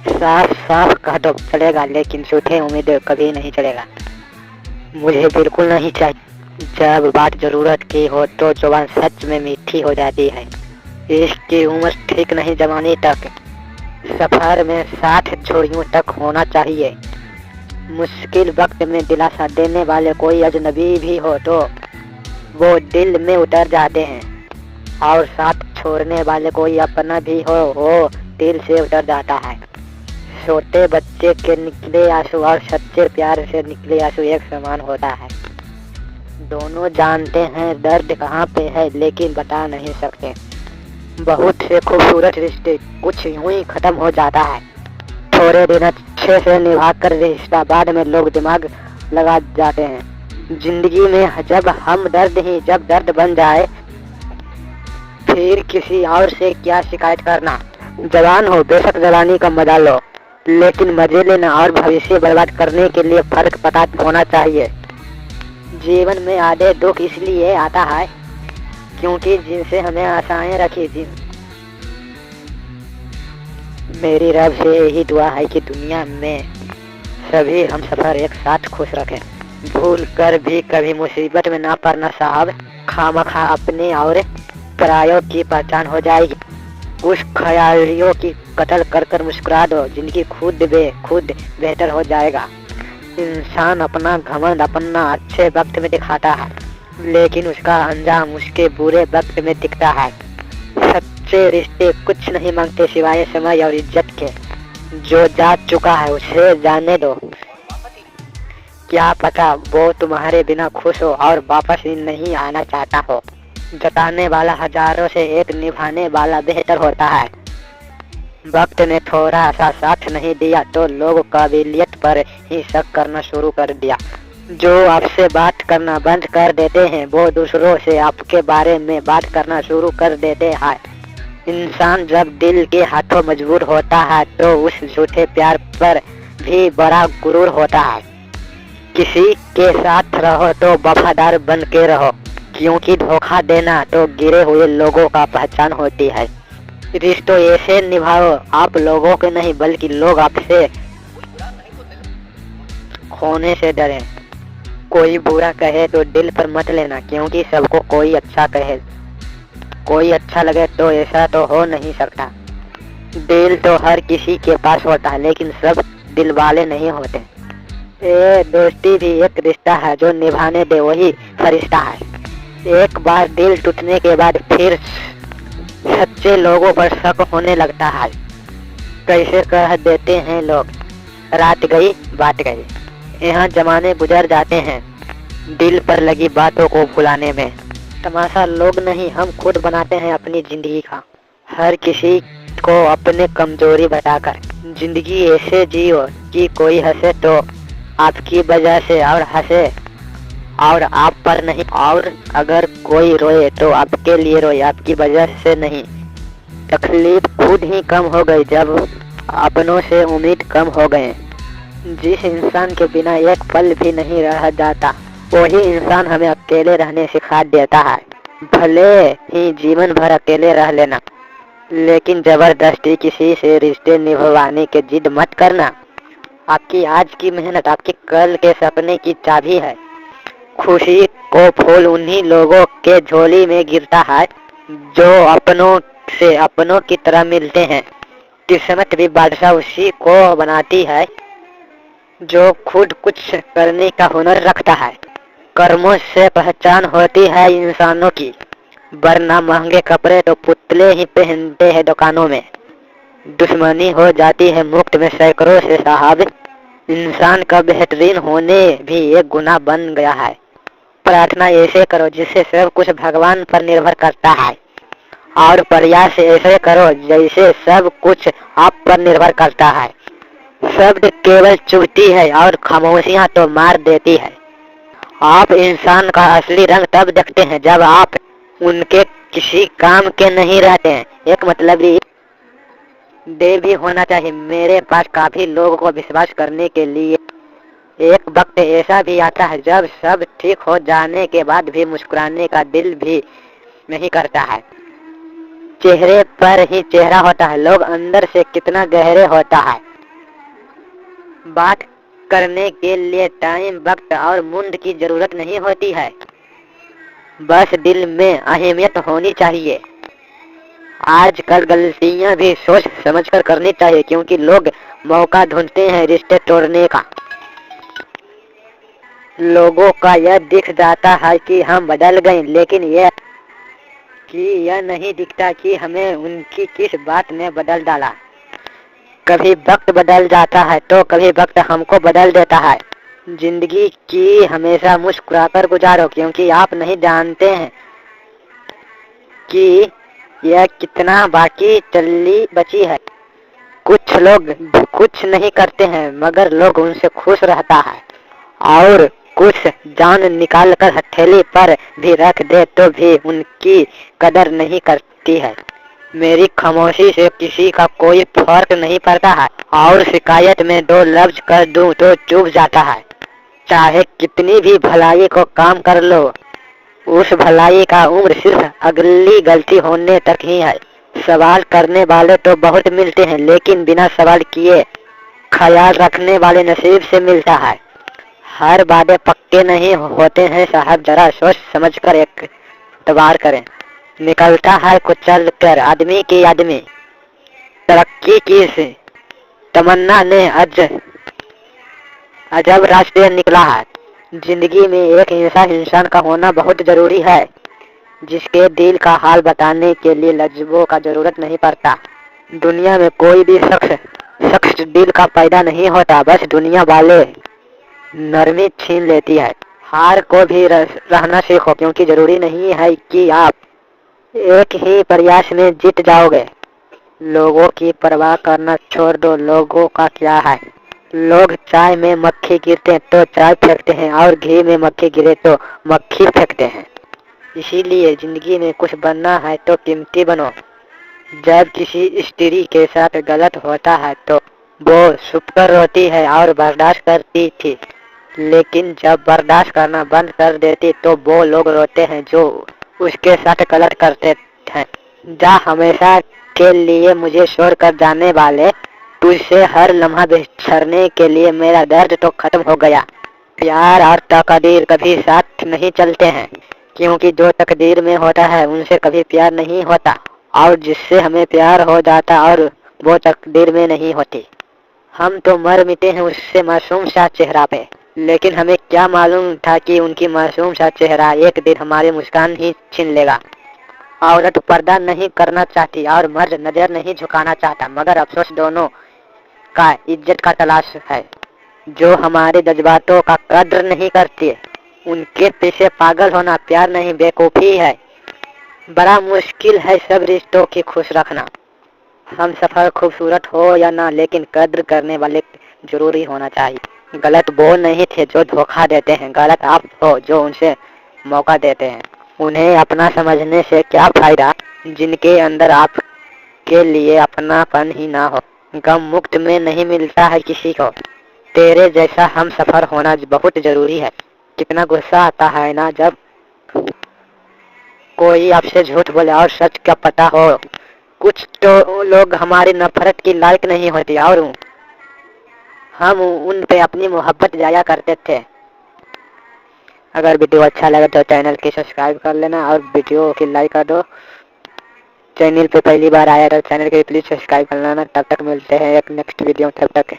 साफ साफ कह दो चलेगा, लेकिन झूठे उम्मीद कभी नहीं चलेगा। मुझे बिल्कुल नहीं चाहिए। जब बात जरूरत की हो तो जुबान सच में मीठी हो जाती है। इसकी उम्र ठीक नहीं जवानी तक, सफर में 60 छोरियों तक होना चाहिए। मुश्किल वक्त में दिलासा देने वाले कोई अजनबी भी हो तो वो दिल में उतर जाते हैं, और साथ छोड़ने वाले कोई अपना भी हो वो दिल से उतर जाता है। छोटे बच्चे के निकले आंसू और सच्चे प्यार से निकले आंसू एक समान होता है। दोनों जानते हैं दर्द कहाँ पे है, लेकिन बता नहीं सकते। बहुत से खूबसूरत रिश्ते कुछ यूं ही खत्म हो जाता है। थोड़े दिन अच्छे से निभा कर रिश्ता, बाद में लोग दिमाग लगा जाते हैं। जिंदगी में जब हम जब दर्द बन जाए, फिर किसी और से क्या शिकायत करना। जवान हो बेशक जवानी का मजा लो, लेकिन मजे लेना और भविष्य बर्बाद करने के लिए फर्क पता होना चाहिए। जीवन में आधे दुख इसलिए आता है क्योंकि जिनसे हमें आशाएं रखी थी। मेरी रब से यही दुआ है कि दुनिया में सभी हम सफर एक साथ खुश रखें। भूल कर भी कभी मुसीबत में ना पड़ना साहब, खामखा अपने और परायों की पहचान हो जाएगी। उस ख्यालियों की कत्ल कर कर मुस्कुरा दो, जिनकी खुद बेहतर हो जाएगा। इंसान अपना घमंड अपना अच्छे वक्त में दिखाता है, लेकिन उसका अंजाम उसके बुरे वक्त में दिखता है। सच्चे रिश्ते कुछ नहीं मांगते सिवाय समय और इज्जत के। जो जा चुका है उसे जाने दो, क्या पता वो तुम्हारे बिना खुश हो और वापस ही नहीं आना चाहता हो। जताने वाला हजारों से एक निभाने वाला बेहतर होता है। वक्त ने थोड़ा सा साथ नहीं दिया तो लोग काबिलियत पर ही शक करना शुरू कर दिया। जो आपसे बात करना बंद कर देते हैं वो दूसरों से आपके बारे में बात करना शुरू कर देते हैं। इंसान जब दिल के हाथों मजबूर होता है तो उस झूठे प्यार पर भी बड़ा गुरूर होता है। किसी के साथ रहो तो वफादार बन के रहो, क्योंकि धोखा देना तो गिरे हुए लोगों का पहचान होती है। रिश्तों ऐसे निभाओ आप लोगों के नहीं बल्कि लोग आपसे खोने से डरे। कोई बुरा कहे तो दिल पर मत लेना, क्योंकि सबको कोई अच्छा लगे तो ऐसा तो हो नहीं सकता। दिल तो हर किसी के पास होता है, लेकिन सब दिल वाले नहीं होते। दोस्ती भी एक रिश्ता है, जो निभाने दे वही फरिश्ता है। एक बार दिल टूटने के बाद फिर सच्चे लोगों पर शक होने लगता है। कैसे कह देते हैं लोग, रात गई बात गई। यहाँ जमाने गुजर जाते हैं दिल पर लगी बातों को भुलाने में। तमाशा लोग नहीं, हम खुद बनाते हैं अपनी जिंदगी का, हर किसी को अपने कमजोरी बताकर। जिंदगी ऐसे जियो कि कोई हंसे तो आपकी वजह से और हंसे और आप पर नहीं, और अगर कोई रोए तो आपके लिए रोए, आपकी वजह से नहीं। तकलीफ खुद ही कम हो गई जब अपनों से उम्मीद कम हो गए। जिस इंसान के बिना एक पल भी नहीं रह जाता वही इंसान हमें अकेले रहने सिखा देता है। भले ही जीवन भर अकेले रह लेना, लेकिन जबरदस्ती किसी से रिश्ते निभाने की जिद मत करना। आपकी आज की मेहनत आपके कल के सपने की चाबी है। खुशी को फूल उन्हीं लोगों के झोली में गिरता है जो अपनों से अपनों की तरह मिलते हैं। किस्मत भी बादशाह उसी को बनाती है जो खुद कुछ करने का हुनर रखता है। कर्मों से पहचान होती है इंसानों की, वरना महंगे कपड़े तो पुतले ही पहनते हैं दुकानों में। दुश्मनी हो जाती है मुफ्त में सैकड़ों से साहब। इंसान का बेहतरीन होने भी एक गुनाह बन गया है। प्रार्थना ऐसे करो जिससे सब कुछ भगवान पर निर्भर करता है, और प्रयास ऐसे करो जैसे सब कुछ आप पर निर्भर करता है। शब्द केवल चुभती है और खामोशियां तो मार देती है। आप इंसान का असली रंग तब देखते हैं जब आप उनके किसी काम के नहीं रहते हैं। एक मतलब दे भी होना चाहिए। मेरे पास काफी लोगों को विश्वास करने के लिए। एक वक्त ऐसा भी आता है जब सब ठीक हो जाने के बाद भी मुस्कुराने का दिल भी नहीं करता है। चेहरे पर ही चेहरा होता है, लोग अंदर से कितना गहरे होता है बात करने के लिए टाइम, वक्त और मुंड की जरूरत नहीं होती है, बस दिल में अहमियत होनी चाहिए। आजकल गलतियां भी सोच समझकर करनी चाहिए, क्योंकि लोग मौका ढूंढते हैं रिश्ते तोड़ने का। लोगों का यह दिख जाता है कि हम बदल गए, लेकिन यह नहीं दिखता कि हमें उनकी किस बात ने बदल डाला। कभी वक्त बदल जाता है तो कभी वक्त हमको बदल देता है। जिंदगी की हमेशा मुस्कुराकर गुजारो, क्योंकि आप नहीं जानते हैं कि यह कितना बाकी चली बची है। कुछ लोग कुछ नहीं करते हैं मगर लोग उनसे खुश रहता है, और कुछ जान निकाल कर हथेली पर भी रख दे तो भी उनकी कदर नहीं करती है। मेरी खामोशी से किसी का कोई फर्क नहीं पड़ता है, और शिकायत में 2 लफ्ज कर दूं तो चुप जाता है। चाहे कितनी भी भलाई को काम कर लो, उस भलाई का उम्र सिर्फ अगली गलती होने तक ही है। सवाल करने वाले तो बहुत मिलते हैं, लेकिन बिना सवाल किए ख्याल रखने वाले नसीब से मिलता है। हर वादे पक्के नहीं होते हैं साहब, जरा सोच समझ कर एक एतबार करें। निकलता है कुचल कर आदमी की आदमी, तरक्की की तमन्ना ने अजब रास्ते निकला है। जिंदगी में एक ऐसा इंसान का होना बहुत जरूरी है जिसके दिल का हाल बताने के लिए लफ्जों का जरूरत नहीं पड़ता। दुनिया में कोई भी शख्स दिल का पैदा नहीं होता, बस दुनिया वाले नरमी छीन लेती है। हार को भी रहना सीखो, क्योंकि जरूरी नहीं है कि आप एक ही प्रयास में जीत जाओगे। लोगों की परवाह करना छोड़ दो, लोगों का क्या है। लोग चाय में मक्खी गिरते तो चाय फेंकते हैं, और घी में मक्खी गिरे तो मक्खी फेंकते हैं। इसीलिए जिंदगी में कुछ बनना है तो कीमती बनो। जब किसी स्त्री के साथ गलत होता है तो वो छुपकर रोती है और बर्दाश्त करती थी, लेकिन जब बर्दाश्त करना बंद कर देती तो वो लोग रोते हैं जो उसके साथ गलत करते हैं। जा हमेशा के लिए मुझे छोड़ कर जाने वाले, तुझसे हर लम्हा बिछड़ने के लिए मेरा दर्द तो खत्म हो गया। प्यार और तकदीर कभी साथ नहीं चलते हैं, क्योंकि जो तकदीर में होता है उनसे कभी प्यार नहीं होता, और जिससे हमें प्यार हो जाता और वो तकदीर में नहीं होती। हम तो मर मिटे हैं उससे मासूम सा चेहरा पे, लेकिन हमें क्या मालूम था कि उनकी मासूम सा चेहरा एक दिन हमारी मुस्कान ही छीन लेगा। औरत पर्दा नहीं करना चाहती और मर्द नजर नहीं झुकाना चाहता, मगर अफसोस दोनों का इज्जत का तलाश है। जो हमारे जज्बातों का कद्र नहीं करती, उनके पीछे पागल होना प्यार नहीं बेवकूफ़ी है। बड़ा मुश्किल है सब रिश्तों की खुश रखना। हम सफर खूबसूरत हो या ना, लेकिन कद्र करने वाले जरूरी होना चाहिए। गलत वो नहीं थे जो धोखा देते हैं, गलत आप हो जो उनसे मौका देते हैं। उन्हें अपना समझने से क्या फायदा जिनके अंदर आपके लिए अपनापन ही ना हो। गम मुक्त में नहीं मिलता है किसी को। तेरे जैसा हम सफर होना बहुत जरूरी है। कितना गुस्सा आता है ना जब कोई आपसे झूठ बोले और सच का पता हो। कुछ तो लोग हमारी नफरत की लायक नहीं होती और हम उन पे अपनी मोहब्बत जाया करते थे। अगर वीडियो अच्छा लगे तो चैनल की सब्सक्राइब कर लेना और वीडियो की लाइक कर दो। चैनल पे पहली बार आया तो चैनल के प्लीज सब्सक्राइब कर लेना। तब तक मिलते हैं एक नेक्स्ट वीडियो, तब तक